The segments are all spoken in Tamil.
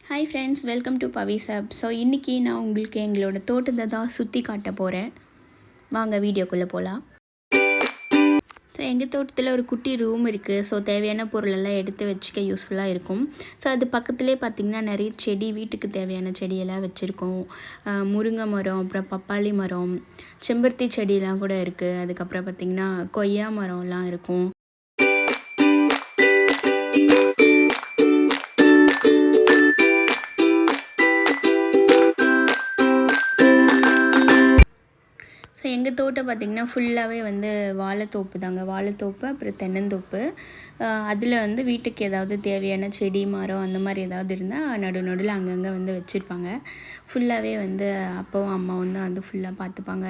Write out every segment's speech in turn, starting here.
Hi friends, welcome to Pavi's Hub. So இன்றைக்கி நான் உங்களுக்கு எங்களோட தோட்டத்தை தான் சுற்றி காட்ட போகிறேன். வாங்க வீடியோக்குள்ளே போகலாம். ஸோ எங்கள் தோட்டத்தில் ஒரு குட்டி ரூம் இருக்குது. ஸோ தேவையான பொருளெல்லாம் எடுத்து வச்சுக்க யூஸ்ஃபுல்லாக இருக்கும். ஸோ அது பக்கத்துலேயே பார்த்திங்கன்னா நிறைய செடி, வீட்டுக்கு தேவையான செடியெல்லாம் வச்சுருக்கோம். முருங்கை மரம், அப்புறம் பப்பாளி மரம், செம்பருத்தி செடியெலாம் கூட இருக்குது. அதுக்கப்புறம் பார்த்திங்கன்னா கொய்யா மரம்லாம் இருக்கும். ஸோ எங்கள் தோட்டம் பார்த்திங்கன்னா ஃபுல்லாகவே வந்து வாழைத்தோப்பு தாங்க. வாழைத்தோப்பு, அப்புறம் தென்னந்தோப்பு. அதில் வந்து வீட்டுக்கு ஏதாவது தேவையான செடி, மரம் அந்த மாதிரி ஏதாவது இருந்தால் நடுவில் அங்கங்கே வந்து வச்சுருப்பாங்க. ஃபுல்லாகவே வந்து அப்பாவும் அம்மாவும் தான் வந்து ஃபுல்லாக பார்த்துப்பாங்க.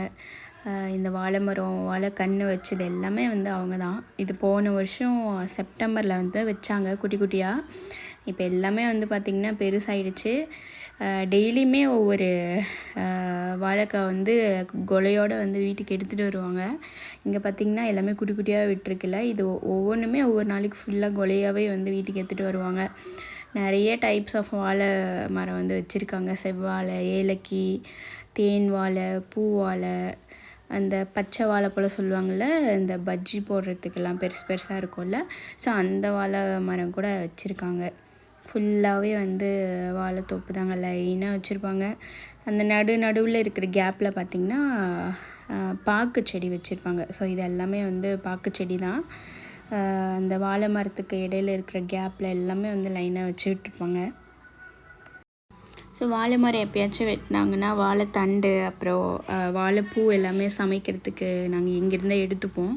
இந்த வாழை மரம், வாழை கன்று வச்சது எல்லாமே வந்து அவங்க தான். இது போன வருஷம் செப்டம்பரில் வந்து வச்சாங்க குட்டி குட்டியாக. இப்போ எல்லாமே வந்து பார்த்திங்கன்னா பெருசாகிடுச்சு. டெய்லியுமே ஒவ்வொரு வாழைக்காய் வந்து கொலையோடு வந்து வீட்டுக்கு எடுத்துகிட்டு வருவாங்க. இங்கே பார்த்திங்கன்னா எல்லாமே குட்டி குட்டியாக விட்டுருக்குல்ல, இது ஒவ்வொன்றுமே ஒவ்வொரு நாளைக்கு ஃபுல்லாக கொலையாகவே வந்து வீட்டுக்கு எடுத்துகிட்டு வருவாங்க. நிறைய டைப்ஸ் ஆஃப் வாழை மரம் வந்து வச்சுருக்காங்க. செவ்வாழை, ஏலக்கி, தேன் வாழை, பூ வாழை, அந்த பச்சை வாழைப்பழம் சொல்லுவாங்கள்ல, இந்த பஜ்ஜி போடுறதுக்கெல்லாம் பெருசாக இருக்கும்ல, ஸோ அந்த வாழை மரம் கூட வச்சுருக்காங்க. ஃபுல்லாகவே வந்து வாழைத்தோப்பு தாங்க, லைனாக வச்சுருப்பாங்க. அந்த நடுவில் இருக்கிற கேப்பில் பார்த்திங்கன்னா பாக்கு செடி வச்சுருப்பாங்க. ஸோ இது எல்லாமே வந்து பாக்கு செடி தான். அந்த வாழை மரத்துக்கு இடையில இருக்கிற கேப்பில் எல்லாமே வந்து லைனாக வச்சு விட்டுருப்பாங்க. ஸோ வாழை மரம் எப்போயாச்சும் வெட்டினாங்கன்னா வாழைத்தண்டு, அப்புறம் வாழைப்பூ எல்லாமே சமைக்கிறதுக்கு நாங்கள் இங்கேருந்தே எடுத்துப்போம்.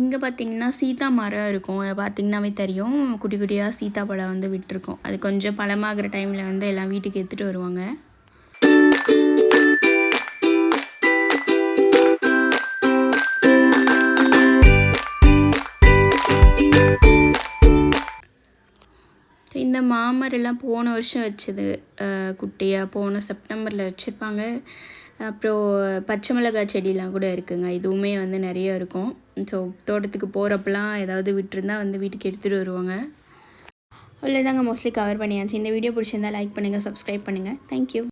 இங்கே பார்த்திங்கன்னா சீதா மரம் இருக்கும். பார்த்திங்கனாவே தெரியும், குட்டி குட்டியாக சீத்தாப்பழம் வந்து விட்டுருக்கோம். அது கொஞ்சம் பழமாகிற டைமில் வந்து எல்லாம் வீட்டுக்கு எடுத்துகிட்டு வருவாங்க. ஸோ இந்த மாமரெல்லாம் போன வருஷம் வச்சது, குட்டியாக போன செப்டம்பரில் வச்சுருப்பாங்க. அப்புறம் பச்சை மிளகாய் செடியெலாம் கூட இருக்குங்க. இதுவுமே வந்து நிறைய இருக்கும். ஸோ தோட்டத்துக்கு போகிறப்பெல்லாம் ஏதாவது விட்டுருந்தா வந்து வீட்டுக்கு எடுத்துகிட்டு வருவாங்க. அவ்வளோதாங்க, மோஸ்ட்லி கவர் பண்ணியாச்சு. இந்த வீடியோ பிடிச்சிருந்தால் லைக் பண்ணுங்கள், சப்ஸ்கிரைப் பண்ணுங்கள். தேங்க்யூ.